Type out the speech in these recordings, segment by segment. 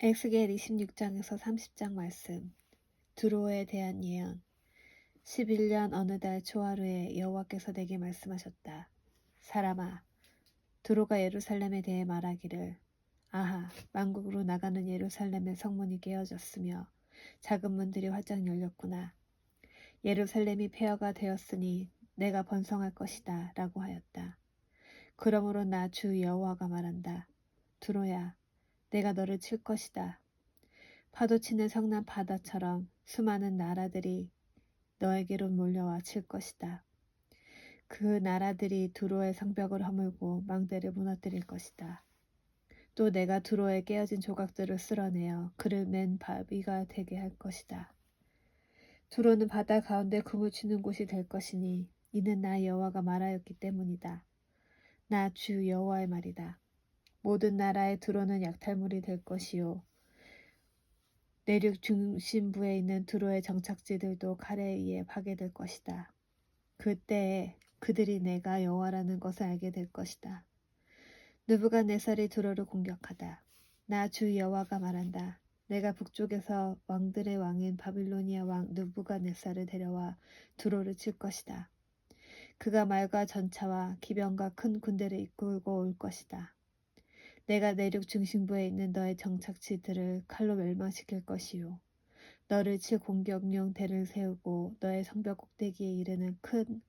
에스겔 26장에서 30장 말씀. 두로에 대한 예언. 11년 어느 달 초하루에 여호와께서 내게 말씀하셨다. 사람아, 두로가 예루살렘에 대해 말하기를, 아하, 만국으로 나가는 예루살렘의 성문이 깨어졌으며 작은 문들이 활짝 열렸구나. 예루살렘이 폐허가 되었으니 내가 번성할 것이다 라고 하였다. 그러므로 나 주 여호와가 말한다. 두로야, 내가 너를 칠 것이다. 파도치는 성난 바다처럼 수많은 나라들이 너에게로 몰려와 칠 것이다. 그 나라들이 두로의 성벽을 허물고 망대를 무너뜨릴 것이다. 또 내가 두로의 깨어진 조각들을 쓸어내어 그를 맨 바위가 되게 할 것이다. 두로는 바다 가운데 금을 치는 곳이 될 것이니 이는 나 여호와가 말하였기 때문이다. 나 주 여호와의 말이다. 모든 나라의 두로는 약탈물이 될 것이요 내륙 중심부에 있는 두로의 정착지들도 칼에 의해 파괴될 것이다. 그때에 그들이 내가 여호와라는 것을 알게 될 것이다. 느부갓네살이 두로를 공격하다. 나 주 여호와가 말한다. 내가 북쪽에서 왕들의 왕인 바빌로니아 왕 느부갓네살을 데려와 두로를 칠 것이다. 그가 말과 전차와 기병과 큰 군대를 이끌고 올 것이다. 내가 내륙 중심부에 있는 너의 정착지들을 칼로 멸망시킬 것이요. 너를 칠 공격용 대를 세우고 너의 성벽 꼭대기에 이르는 큰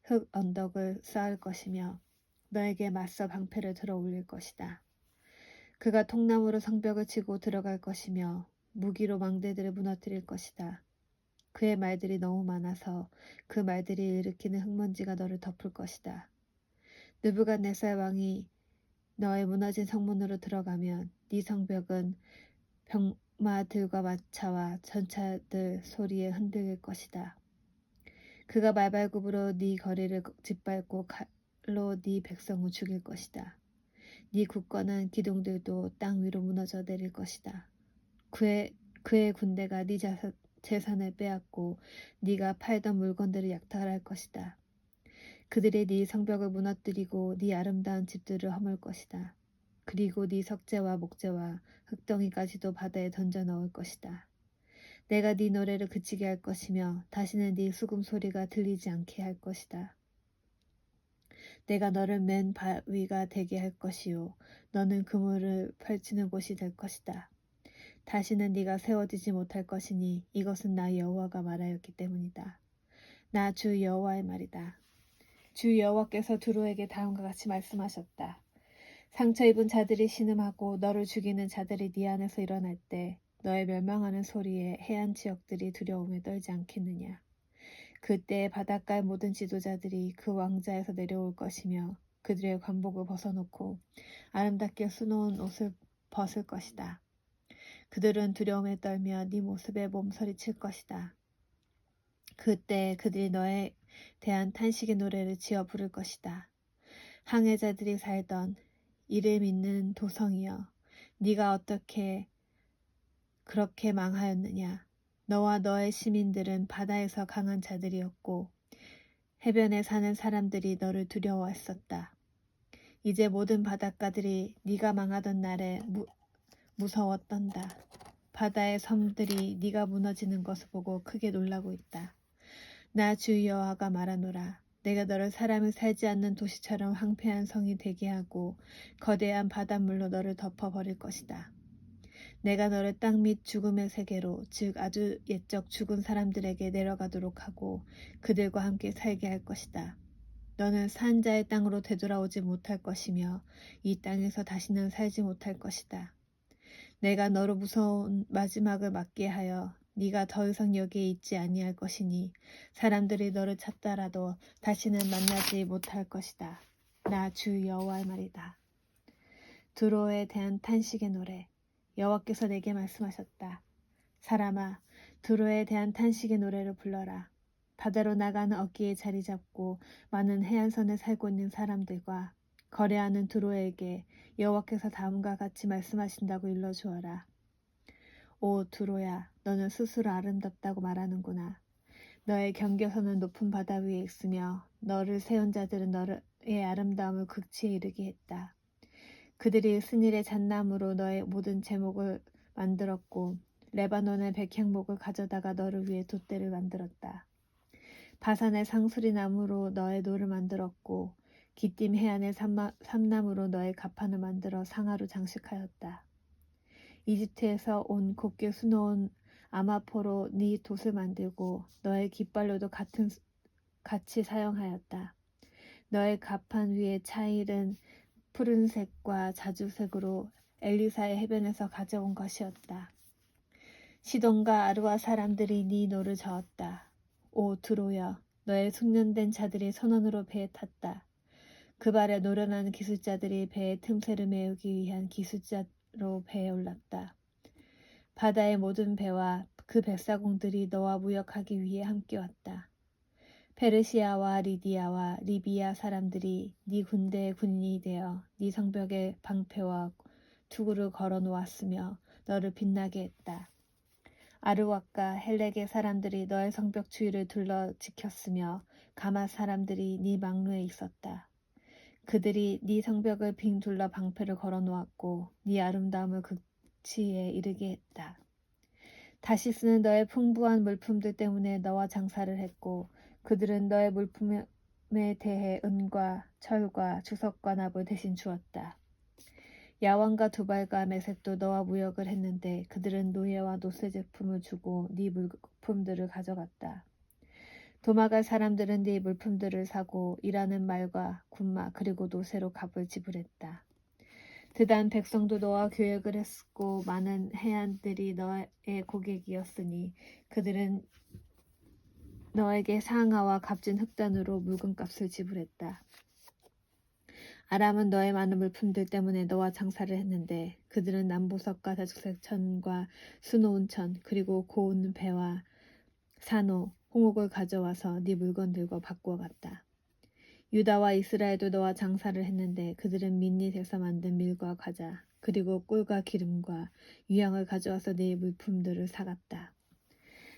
흙 언덕을 쌓을 것이며 너에게 맞서 방패를 들어 올릴 것이다. 그가 통나무로 성벽을 치고 들어갈 것이며 무기로 망대들을 무너뜨릴 것이다. 그의 말들이 너무 많아서 그 말들이 일으키는 흙먼지가 너를 덮을 것이다. 느부갓네살 왕이 너의 무너진 성문으로 들어가면 네 성벽은 병마들과 마차와 전차들 소리에 흔들릴 것이다. 그가 말발굽으로 네 거리를 짓밟고 칼로 네 백성을 죽일 것이다. 네 굳건한 기둥들도 땅 위로 무너져 내릴 것이다. 그의 군대가 네 재산을 빼앗고 네가 팔던 물건들을 약탈할 것이다. 그들이 네 성벽을 무너뜨리고 네 아름다운 집들을 허물 것이다. 그리고 네 석재와 목재와 흙덩이까지도 바다에 던져 넣을 것이다. 내가 네 노래를 그치게 할 것이며 다시는 네 수금 소리가 들리지 않게 할 것이다. 내가 너를 맨 바위가 되게 할 것이요 너는 그물을 펼치는 곳이 될 것이다. 다시는 네가 세워지지 못할 것이니 이것은 나 여호와가 말하였기 때문이다. 나 주 여호와의 말이다. 주 여호와께서 두로에게 다음과 같이 말씀하셨다. 상처 입은 자들이 신음하고 너를 죽이는 자들이 네 안에서 일어날 때 너의 멸망하는 소리에 해안 지역들이 두려움에 떨지 않겠느냐. 그때 바닷가의 모든 지도자들이 그 왕자에서 내려올 것이며 그들의 관복을 벗어놓고 아름답게 수놓은 옷을 벗을 것이다. 그들은 두려움에 떨며 네 모습에 몸서리칠 것이다. 그때 그들이 너에 대한 탄식의 노래를 지어 부를 것이다. 항해자들이 살던 이를 믿는 도성이여, 네가 어떻게 그렇게 망하였느냐. 너와 너의 시민들은 바다에서 강한 자들이었고 해변에 사는 사람들이 너를 두려워했었다. 이제 모든 바닷가들이 네가 망하던 날에 무서워 떤다. 바다의 섬들이 네가 무너지는 것을 보고 크게 놀라고 있다. 나 주 여호와가 말하노라. 내가 너를 사람이 살지 않는 도시처럼 황폐한 성이 되게 하고 거대한 바닷물로 너를 덮어버릴 것이다. 내가 너를 땅 및 죽음의 세계로, 즉 아주 옛적 죽은 사람들에게 내려가도록 하고 그들과 함께 살게 할 것이다. 너는 산자의 땅으로 되돌아오지 못할 것이며 이 땅에서 다시는 살지 못할 것이다. 내가 너로 무서운 마지막을 맞게 하여 네가 더 이상 여기에 있지 아니할 것이니 사람들이 너를 찾더라도 다시는 만나지 못할 것이다. 나 주 여호와의 말이다. 두로에 대한 탄식의 노래. 여호와께서 내게 말씀하셨다. 사람아, 두로에 대한 탄식의 노래를 불러라. 바다로 나가는 어귀에 자리 잡고 많은 해안선에 살고 있는 사람들과 거래하는 두로에게 여호와께서 다음과 같이 말씀하신다고 일러주어라. 오 두로야, 너는 스스로 아름답다고 말하는구나. 너의 경계선은 높은 바다 위에 있으며 너를 세운 자들은 너의 아름다움을 극치에 이르게 했다. 그들이 스닐의 잣나무로 너의 모든 제목을 만들었고 레바논의 백향목을 가져다가 너를 위해 돛대를 만들었다. 바산의 상수리 나무로 너의 노를 만들었고 기띔 해안의 삼나무로 너의 가판을 만들어 상아로 장식하였다. 이집트에서 온 곱게 수놓은 아마포로 네 돛을 만들고 너의 깃발로도 같이 사용하였다. 너의 가판 위에 차일은 푸른색과 자주색으로 엘리사의 해변에서 가져온 것이었다. 시돈과 아르와 사람들이 네 노를 저었다. 오 드로여, 너의 숙련된 자들이 선원으로 배에 탔다. 그 발에 노련한 기술자들이 배의 틈새를 메우기 위한 기술자로 배에 올랐다. 바다의 모든 배와 그 뱃사공들이 너와 무역하기 위해 함께 왔다. 페르시아와 리디아와 리비아 사람들이 네 군대의 군인이 되어 네 성벽에 방패와 투구를 걸어 놓았으며 너를 빛나게 했다. 아르왁과 헬렉의 사람들이 너의 성벽 주위를 둘러 지켰으며 가맛 사람들이 네 망루에 있었다. 그들이 네 성벽을 빙 둘러 방패를 걸어 놓았고 네 아름다움을 극치에 이르게 했다. 다시스는 너의 풍부한 물품들 때문에 너와 장사를 했고 그들은 너의 물품에 대해 은과 철과 주석과 납을 대신 주었다. 야완과 두발과 메색도 너와 무역을 했는데 그들은 노예와 노쇠 제품을 주고 네 물품들을 가져갔다. 도망갈 사람들은 네 물품들을 사고 일하는 말과 군마 그리고 노새로 값을 지불했다. 드단 백성도 너와 교역을 했고 많은 해안들이 너의 고객이었으니 그들은 너에게 상아와 값진 흑단으로 물건값을 지불했다. 아람은 너의 많은 물품들 때문에 너와 장사를 했는데 그들은 남보석과 다주색 천과 수놓은 천 그리고 고운 배와 산호, 홍옥을 가져와서 네 물건들과 바꾸어 갔다. 유다와 이스라엘도 너와 장사를 했는데 그들은 민닛에서 만든 밀과 과자 그리고 꿀과 기름과 유향을 가져와서 네 물품들을 사갔다.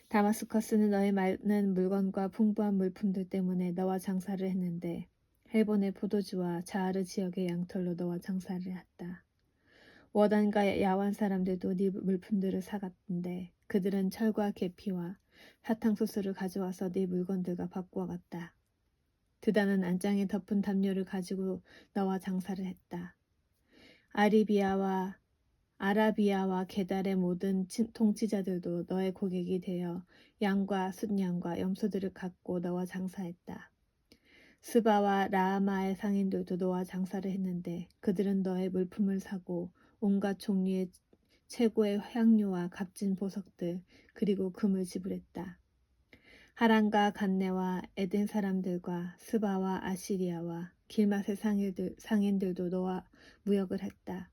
다마스커스는 너의 많은 물건과 풍부한 물품들 때문에 너와 장사를 했는데 헬본의 포도주와 자하르 지역의 양털로 너와 장사를 했다. 워단과 야완 사람들도 네 물품들을 사갔는데 그들은 철과 계피와 사탕수수를 가져와서 네 물건들과 바꾸어 갔다. 드다는 안장에 덮은 담요를 가지고 너와 장사를 했다. 아라비아와 게달의 모든 통치자들도 너의 고객이 되어 양과 숫양과 염소들을 갖고 너와 장사했다. 스바와 라하마의 상인들도 너와 장사를 했는데 그들은 너의 물품을 사고 온갖 종류의 최고의 향료와 값진 보석들 그리고 금을 지불했다. 하란과 간네와 에덴 사람들과 스바와 아시리아와 길맛의 상인들도 너와 무역을 했다.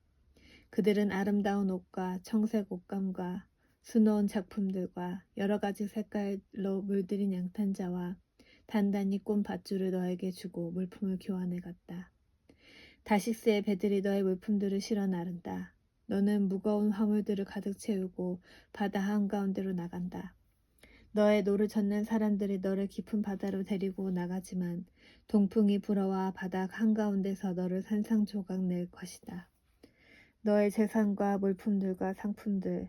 그들은 아름다운 옷과 청색 옷감과 수놓은 작품들과 여러 가지 색깔로 물들인 양탄자와 단단히 꼰 밧줄을 너에게 주고 물품을 교환해 갔다. 다시스의 배들이 너의 물품들을 실어 나른다. 너는 무거운 화물들을 가득 채우고 바다 한가운데로 나간다. 너의 노를 젓는 사람들이 너를 깊은 바다로 데리고 나가지만 동풍이 불어와 바다 한가운데서 너를 산산조각 낼 것이다. 너의 재산과 물품들과 상품들,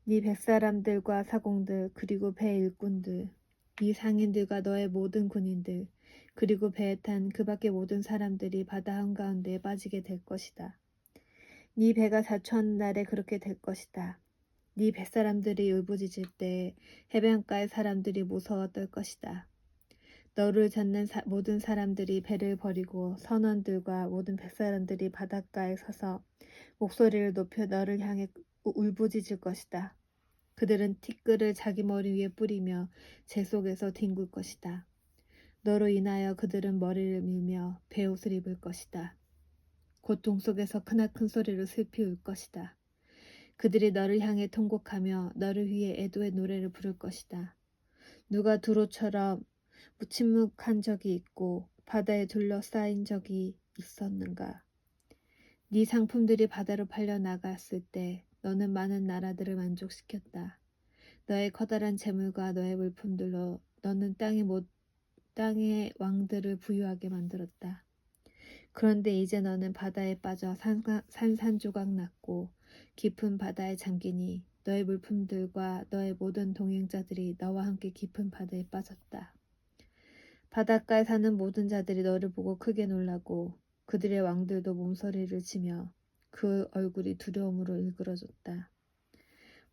네 뱃사람들과 사공들, 그리고 배 일꾼들, 네 상인들과 너의 모든 군인들, 그리고 배에 탄 그 밖의 모든 사람들이 바다 한가운데에 빠지게 될 것이다. 네 배가 자초하는 날에 그렇게 될 것이다. 네 뱃사람들이 울부짖을 때 해변가의 사람들이 무서워 떨 것이다. 너를 찾는 모든 사람들이 배를 버리고 선원들과 모든 뱃사람들이 바닷가에 서서 목소리를 높여 너를 향해 울부짖을 것이다. 그들은 티끌을 자기 머리 위에 뿌리며 재 속에서 뒹굴 것이다. 너로 인하여 그들은 머리를 밀며 베옷을 입을 것이다. 고통 속에서 크나큰 소리로 슬피 울 것이다. 그들이 너를 향해 통곡하며 너를 위해 애도의 노래를 부를 것이다. 누가 두로처럼 침묵한 적이 있고 바다에 둘러싸인 적이 있었는가? 네 상품들이 바다로 팔려 나갔을 때 너는 많은 나라들을 만족시켰다. 너의 커다란 재물과 너의 물품들로 너는 땅의 왕들을 부유하게 만들었다. 그런데 이제 너는 바다에 빠져 산산조각 났고 깊은 바다에 잠기니 너의 물품들과 너의 모든 동행자들이 너와 함께 깊은 바다에 빠졌다. 바닷가에 사는 모든 자들이 너를 보고 크게 놀라고 그들의 왕들도 몸서리를 치며 그 얼굴이 두려움으로 일그러졌다.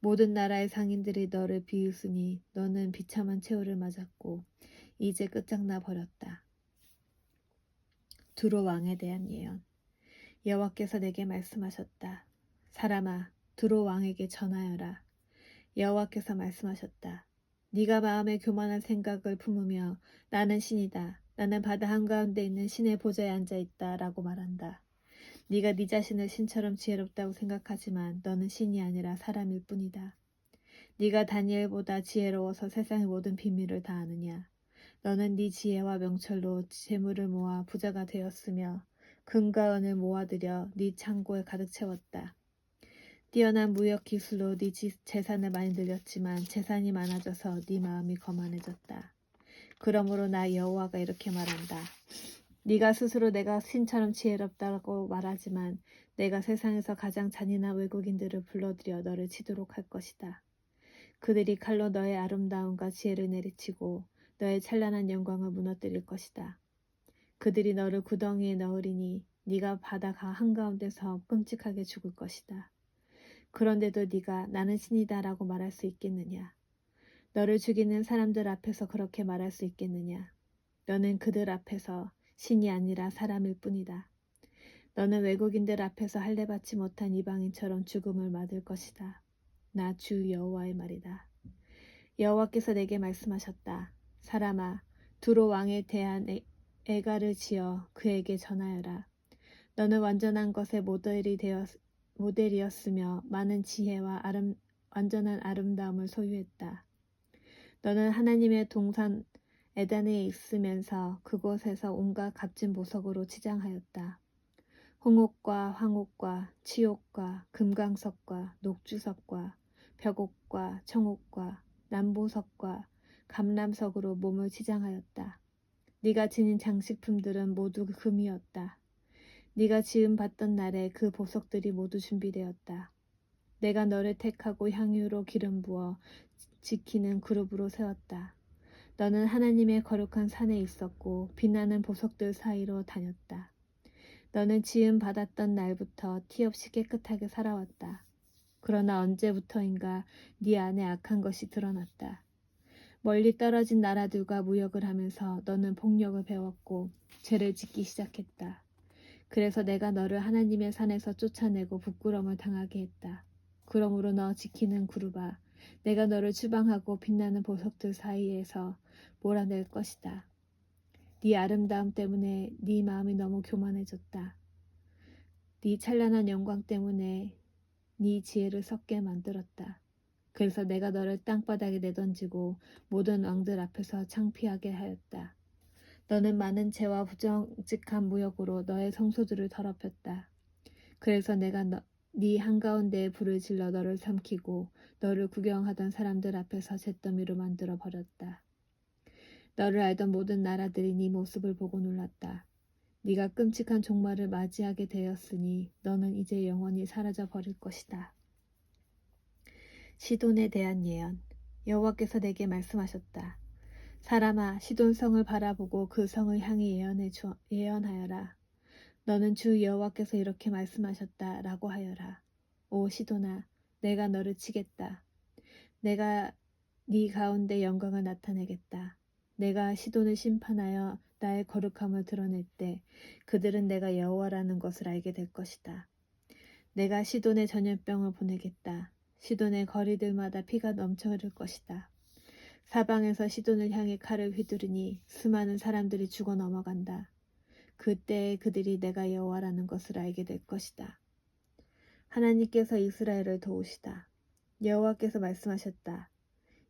모든 나라의 상인들이 너를 비웃으니 너는 비참한 최후를 맞았고 이제 끝장나 버렸다. 두로 왕에 대한 예언. 여호와께서 내게 말씀하셨다. 사람아, 두로 왕에게 전하여라. 여호와께서 말씀하셨다. 네가 마음에 교만한 생각을 품으며 나는 신이다. 나는 바다 한가운데 있는 신의 보좌에 앉아있다 라고 말한다. 네가 네 자신을 신처럼 지혜롭다고 생각하지만 너는 신이 아니라 사람일 뿐이다. 네가 다니엘보다 지혜로워서 세상의 모든 비밀을 다 아느냐. 너는 네 지혜와 명철로 재물을 모아 부자가 되었으며 금과 은을 모아들여 네 창고에 가득 채웠다. 뛰어난 무역 기술로 네 재산을 많이 늘렸지만 재산이 많아져서 네 마음이 거만해졌다. 그러므로 나 여호와가 이렇게 말한다. 네가 스스로 내가 신처럼 지혜롭다고 말하지만 내가 세상에서 가장 잔인한 외국인들을 불러들여 너를 치도록 할 것이다. 그들이 칼로 너의 아름다움과 지혜를 내리치고 너의 찬란한 영광을 무너뜨릴 것이다. 그들이 너를 구덩이에 넣으리니 네가 바다 한가운데서 끔찍하게 죽을 것이다. 그런데도 네가 나는 신이다라고 말할 수 있겠느냐? 너를 죽이는 사람들 앞에서 그렇게 말할 수 있겠느냐? 너는 그들 앞에서 신이 아니라 사람일 뿐이다. 너는 외국인들 앞에서 할례받지 못한 이방인처럼 죽음을 맞을 것이다. 나 주 여호와의 말이다. 여호와께서 내게 말씀하셨다. 사람아, 두로 왕에 대한 애가를 지어 그에게 전하여라. 너는 완전한 것의 모델이었으며 많은 지혜와 완전한 아름다움을 소유했다. 너는 하나님의 동산 에덴에 있으면서 그곳에서 온갖 값진 보석으로 치장하였다. 홍옥과 황옥과 치옥과 금강석과 녹주석과 벽옥과 청옥과 남보석과 감람석으로 몸을 치장하였다. 네가 지닌 장식품들은 모두 금이었다. 네가 지음 받던 날에 그 보석들이 모두 준비되었다. 내가 너를 택하고 향유로 기름 부어 지키는 그룹으로 세웠다. 너는 하나님의 거룩한 산에 있었고 빛나는 보석들 사이로 다녔다. 너는 지음 받았던 날부터 티 없이 깨끗하게 살아왔다. 그러나 언제부터인가 네 안에 악한 것이 드러났다. 멀리 떨어진 나라들과 무역을 하면서 너는 폭력을 배웠고 죄를 짓기 시작했다. 그래서 내가 너를 하나님의 산에서 쫓아내고 부끄러움을 당하게 했다. 그러므로 너 지키는 그룹아, 내가 너를 추방하고 빛나는 보석들 사이에서 몰아낼 것이다. 네 아름다움 때문에 네 마음이 너무 교만해졌다. 네 찬란한 영광 때문에 네 지혜를 썩게 만들었다. 그래서 내가 너를 땅바닥에 내던지고 모든 왕들 앞에서 창피하게 하였다. 너는 많은 죄와 부정직한 무역으로 너의 성소들을 더럽혔다. 그래서 내가 네 한가운데에 불을 질러 너를 삼키고 너를 구경하던 사람들 앞에서 잿더미로 만들어 버렸다. 너를 알던 모든 나라들이 네 모습을 보고 놀랐다. 네가 끔찍한 종말을 맞이하게 되었으니 너는 이제 영원히 사라져 버릴 것이다. 시돈에 대한 예언. 여호와께서 내게 말씀하셨다. 사람아, 시돈성을 바라보고 그 성을 향해 예언하여라. 너는 주 여호와께서 이렇게 말씀하셨다 라고 하여라. 오 시돈아, 내가 너를 치겠다. 내가 네 가운데 영광을 나타내겠다. 내가 시돈을 심판하여 나의 거룩함을 드러낼 때 그들은 내가 여호와라는 것을 알게 될 것이다. 내가 시돈에 전염병을 보내겠다. 시돈의 거리들마다 피가 넘쳐 흐를 것이다. 사방에서 시돈을 향해 칼을 휘두르니 수많은 사람들이 죽어 넘어간다. 그때에 그들이 내가 여호와라는 것을 알게 될 것이다. 하나님께서 이스라엘을 도우시다. 여호와께서 말씀하셨다.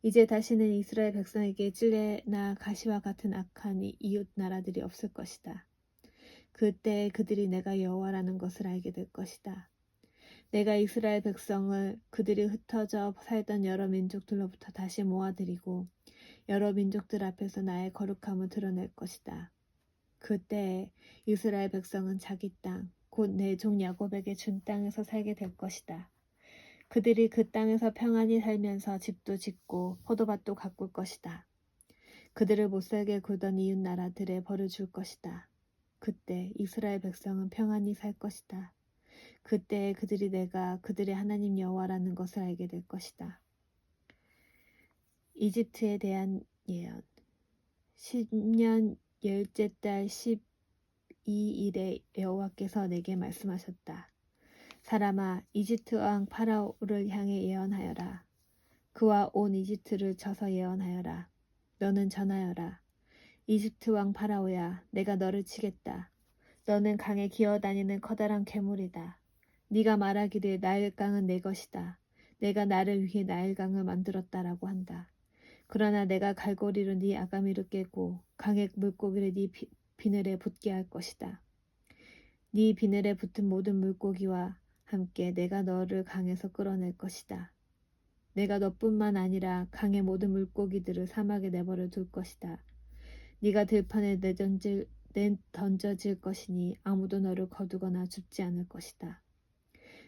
이제 다시는 이스라엘 백성에게 찔레나 가시와 같은 악한 이웃 나라들이 없을 것이다. 그때에 그들이 내가 여호와라는 것을 알게 될 것이다. 내가 이스라엘 백성을 그들이 흩어져 살던 여러 민족들로부터 다시 모아들이고 여러 민족들 앞에서 나의 거룩함을 드러낼 것이다. 그때에 이스라엘 백성은 자기 땅, 곧 내 종 야곱에게 준 땅에서 살게 될 것이다. 그들이 그 땅에서 평안히 살면서 집도 짓고 포도밭도 가꿀 것이다. 그들을 못살게 굴던 이웃 나라들에 벌을 줄 것이다. 그때 이스라엘 백성은 평안히 살 것이다. 그때 그들이 내가 그들의 하나님 여호와라는 것을 알게 될 것이다. 이집트에 대한 예언. 10년 열째 달 12일에 여호와께서 내게 말씀하셨다. 사람아, 이집트 왕 파라오를 향해 예언하여라. 그와 온 이집트를 쳐서 예언하여라. 너는 전하여라. 이집트 왕 파라오야, 내가 너를 치겠다. 너는 강에 기어다니는 커다란 괴물이다. 네가 말하기를 나일강은 내 것이다. 내가 나를 위해 나일강을 만들었다라고 한다. 그러나 내가 갈고리로 네 아가미를 깨고 강의 물고기를 네 비늘에 붙게 할 것이다. 네 비늘에 붙은 모든 물고기와 함께 내가 너를 강에서 끌어낼 것이다. 내가 너뿐만 아니라 강의 모든 물고기들을 사막에 내버려 둘 것이다. 네가 들판에 던져질 것이니 아무도 너를 거두거나 줍지 않을 것이다.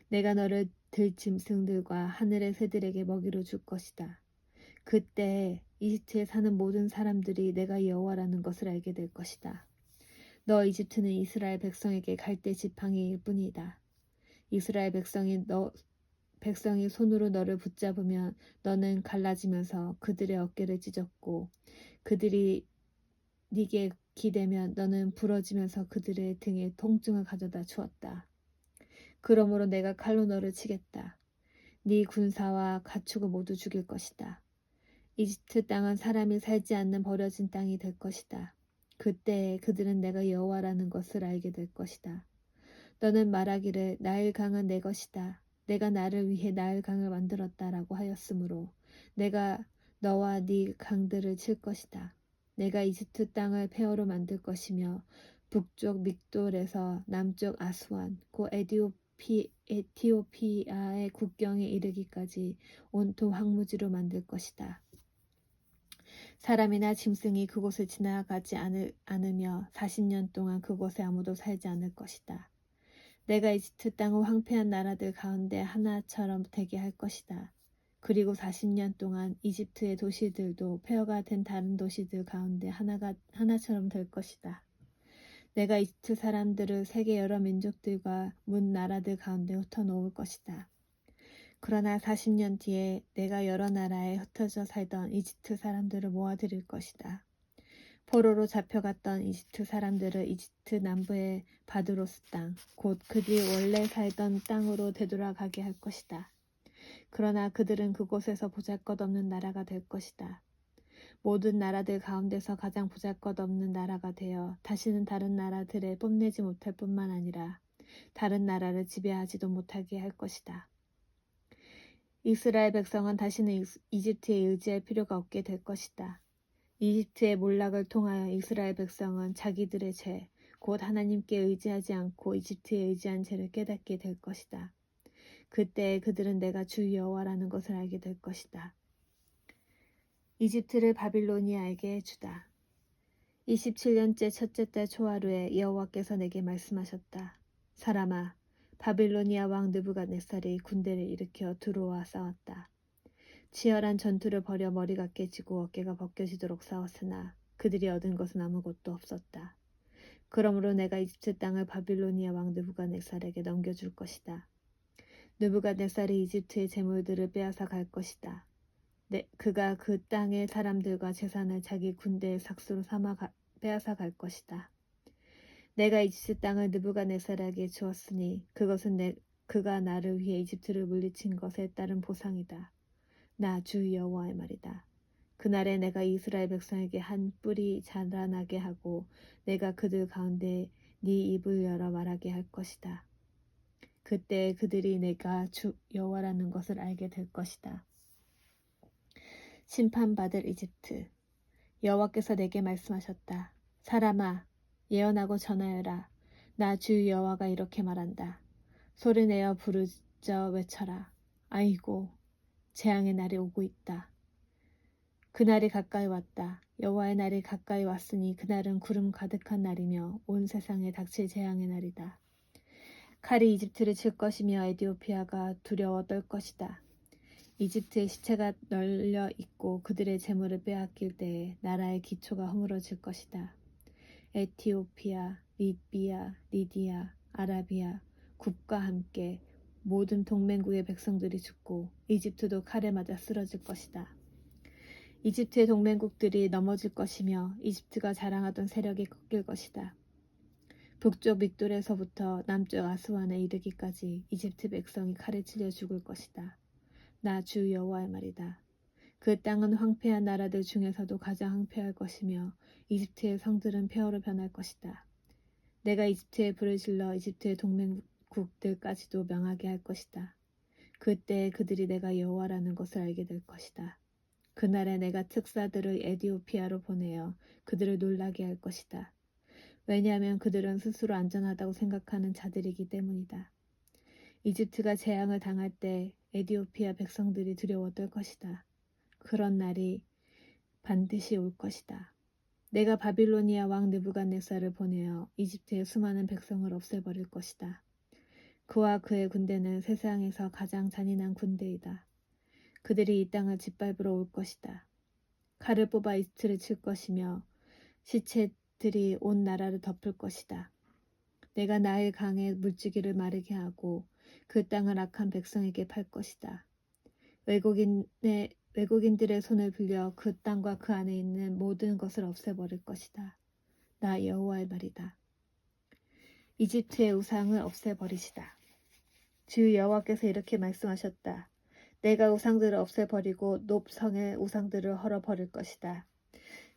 내가 너를 들짐승들과 하늘의 새들에게 먹이로 줄 것이다. 그때 이집트에 사는 모든 사람들이 내가 여호와라는 것을 알게 될 것이다. 너 이집트는 이스라엘 백성에게 갈대 지팡이일 뿐이다. 이스라엘 백성이 손으로 너를 붙잡으면 너는 갈라지면서 그들의 어깨를 찢었고 그들이 네게 기대면 너는 부러지면서 그들의 등에 통증을 가져다 주었다. 그러므로 내가 칼로 너를 치겠다. 네 군사와 가축을 모두 죽일 것이다. 이집트 땅은 사람이 살지 않는 버려진 땅이 될 것이다. 그때 그들은 내가 여호와라는 것을 알게 될 것이다. 너는 말하기를 나일 강은 내 것이다. 내가 나를 위해 나일 강을 만들었다라고 하였으므로 내가 너와 네 강들을 칠 것이다. 내가 이집트 땅을 폐허로 만들 것이며 북쪽 믹돌에서 남쪽 아수안 곧 에티오피아의 국경에 이르기까지 온통 황무지로 만들 것이다. 사람이나 짐승이 그곳을 지나가지 않으며 40년 동안 그곳에 아무도 살지 않을 것이다. 내가 이집트 땅을 황폐한 나라들 가운데 하나처럼 되게 할 것이다. 그리고 40년 동안 이집트의 도시들도 폐허가 된 다른 도시들 가운데 하나처럼 될 것이다. 내가 이집트 사람들을 세계 여러 민족들과 문 나라들 가운데 흩어놓을 것이다. 그러나 40년 뒤에 내가 여러 나라에 흩어져 살던 이집트 사람들을 모아들일 것이다. 포로로 잡혀갔던 이집트 사람들을 이집트 남부의 바드로스 땅, 곧 그들이 원래 살던 땅으로 되돌아가게 할 것이다. 그러나 그들은 그곳에서 보잘것없는 나라가 될 것이다. 모든 나라들 가운데서 가장 보잘것없는 나라가 되어 다시는 다른 나라들에 뽐내지 못할 뿐만 아니라 다른 나라를 지배하지도 못하게 할 것이다. 이스라엘 백성은 다시는 이집트에 의지할 필요가 없게 될 것이다. 이집트의 몰락을 통하여 이스라엘 백성은 자기들의 죄, 곧 하나님께 의지하지 않고 이집트에 의지한 죄를 깨닫게 될 것이다. 그때 그들은 내가 주 여호와라는 것을 알게 될 것이다. 이집트를 바빌로니아에게 해주다. 27년째 첫째 달 초하루에 여호와께서 내게 말씀하셨다. 사람아, 바빌로니아 왕 느부갓네살이 군대를 일으켜 들어와 싸웠다. 치열한 전투를 벌여 머리가 깨지고 어깨가 벗겨지도록 싸웠으나 그들이 얻은 것은 아무것도 없었다. 그러므로 내가 이집트 땅을 바빌로니아 왕 느부갓네살에게 넘겨줄 것이다. 느부갓네살이 이집트의 재물들을 빼앗아 갈 것이다. 그가 그 땅의 사람들과 재산을 자기 군대의 삭수로 삼아 빼앗아 갈 것이다. 내가 이집트 땅을 느부갓네살에게 주었으니 그것은 그가 나를 위해 이집트를 물리친 것에 따른 보상이다. 나 주 여호와의 말이다. 그날에 내가 이스라엘 백성에게 한 뿔이 자라나게 하고 내가 그들 가운데 네 입을 열어 말하게 할 것이다. 그때 그들이 내가 주 여호와라는 것을 알게 될 것이다. 심판받을 이집트. 여호와께서 내게 말씀하셨다. 사람아, 예언하고 전하여라. 나 주 여호와가 이렇게 말한다. 소리내어 부르짖어 외쳐라. 아이고, 재앙의 날이 오고 있다. 그날이 가까이 왔다. 여호와의 날이 가까이 왔으니 그날은 구름 가득한 날이며 온 세상에 닥칠 재앙의 날이다. 칼이 이집트를 칠 것이며 에티오피아가 두려워 떨 것이다. 이집트의 시체가 널려 있고 그들의 재물을 빼앗길 때에 나라의 기초가 허물어질 것이다. 에티오피아, 리비아, 리디아, 아라비아, 국과 함께 모든 동맹국의 백성들이 죽고 이집트도 칼에 맞아 쓰러질 것이다. 이집트의 동맹국들이 넘어질 것이며 이집트가 자랑하던 세력이 꺾일 것이다. 북쪽 믹돌에서부터 남쪽 아스완에 이르기까지 이집트 백성이 칼에 찔려 죽을 것이다. 나 주 여호와의 말이다. 그 땅은 황폐한 나라들 중에서도 가장 황폐할 것이며 이집트의 성들은 폐허로 변할 것이다. 내가 이집트에 불을 질러 이집트의 동맹국들까지도 명하게 할 것이다. 그때 그들이 내가 여호와라는 것을 알게 될 것이다. 그날에 내가 특사들을 에티오피아로 보내어 그들을 놀라게 할 것이다. 왜냐하면 그들은 스스로 안전하다고 생각하는 자들이기 때문이다. 이집트가 재앙을 당할 때 에티오피아 백성들이 두려워 떨 것이다. 그런 날이 반드시 올 것이다. 내가 바빌로니아 왕 느부갓네살을 보내어 이집트의 수많은 백성을 없애버릴 것이다. 그와 그의 군대는 세상에서 가장 잔인한 군대이다. 그들이 이 땅을 짓밟으러 올 것이다. 칼을 뽑아 이집트를 칠 것이며 시체들이 온 나라를 덮을 것이다. 내가 나일 강의 물지기를 마르게 하고 그 땅을 악한 백성에게 팔 것이다. 외국인들의 손을 빌려 그 땅과 그 안에 있는 모든 것을 없애버릴 것이다. 나 여호와의 말이다. 이집트의 우상을 없애버리시다. 주 여호와께서 이렇게 말씀하셨다. 내가 우상들을 없애버리고 높성의 우상들을 헐어버릴 것이다.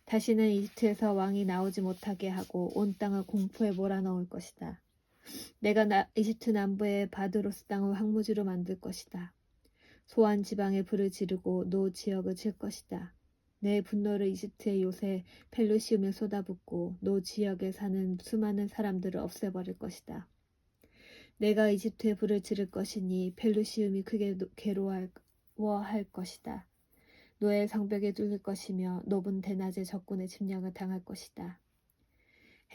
다시는 이집트에서 왕이 나오지 못하게 하고 온 땅을 공포에 몰아넣을 것이다. 내가 이집트 남부의 바드로스 땅을 황무지로 만들 것이다. 소안 지방에 불을 지르고 노 지역을 칠 것이다. 내 분노를 이집트의 요새 펠루시움에 쏟아붓고 노 지역에 사는 수많은 사람들을 없애버릴 것이다. 내가 이집트에 불을 지를 것이니 펠루시움이 크게 괴로워할 것이다. 노의 성벽에 뚫릴 것이며 높은 대낮에 적군의 침략을 당할 것이다.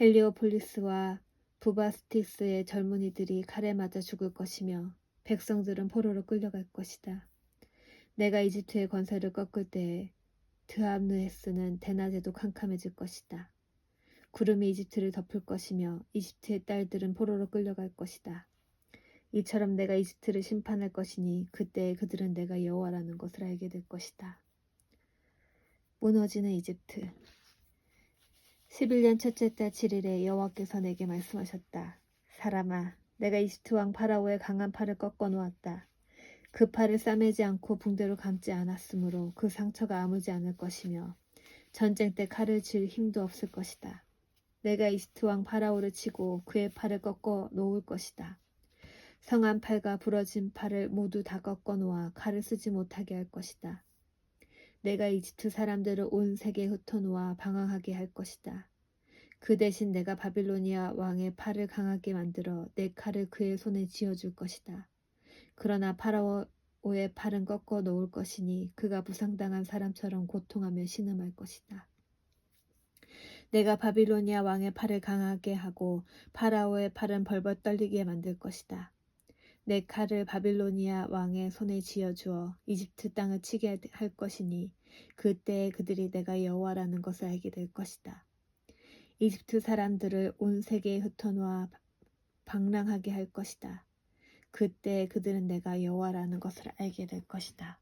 헬리오폴리스와 부바스티스의 젊은이들이 칼에 맞아 죽을 것이며 백성들은 포로로 끌려갈 것이다. 내가 이집트의 권세를 꺾을 때에 드함느헤스는 대낮에도 캄캄해질 것이다. 구름이 이집트를 덮을 것이며 이집트의 딸들은 포로로 끌려갈 것이다. 이처럼 내가 이집트를 심판할 것이니 그때에 그들은 내가 여호와라는 것을 알게 될 것이다. 무너지는 이집트. 11년 첫째 달 7일에 여호와께서 내게 말씀하셨다. 사람아, 내가 이집트 왕 파라오의 강한 팔을 꺾어 놓았다. 그 팔을 싸매지 않고 붕대로 감지 않았으므로 그 상처가 아물지 않을 것이며 전쟁 때 칼을 쥘 힘도 없을 것이다. 내가 이집트 왕 파라오를 치고 그의 팔을 꺾어 놓을 것이다. 성한 팔과 부러진 팔을 모두 다 꺾어 놓아 칼을 쓰지 못하게 할 것이다. 내가 이집트 사람들을 온 세계에 흩어놓아 방황하게 할 것이다. 그 대신 내가 바빌로니아 왕의 팔을 강하게 만들어 내 칼을 그의 손에 쥐어줄 것이다. 그러나 파라오의 팔은 꺾어 놓을 것이니 그가 부상당한 사람처럼 고통하며 신음할 것이다. 내가 바빌로니아 왕의 팔을 강하게 하고 파라오의 팔은 벌벌 떨리게 만들 것이다. 내 칼을 바빌로니아 왕의 손에 쥐어주어 이집트 땅을 치게 할 것이니 그때에 그들이 내가 여호와라는 것을 알게 될 것이다. 이집트 사람들을 온 세계에 흩어놓아 방랑하게 할 것이다. 그때 그들은 내가 여호와라는 것을 알게 될 것이다.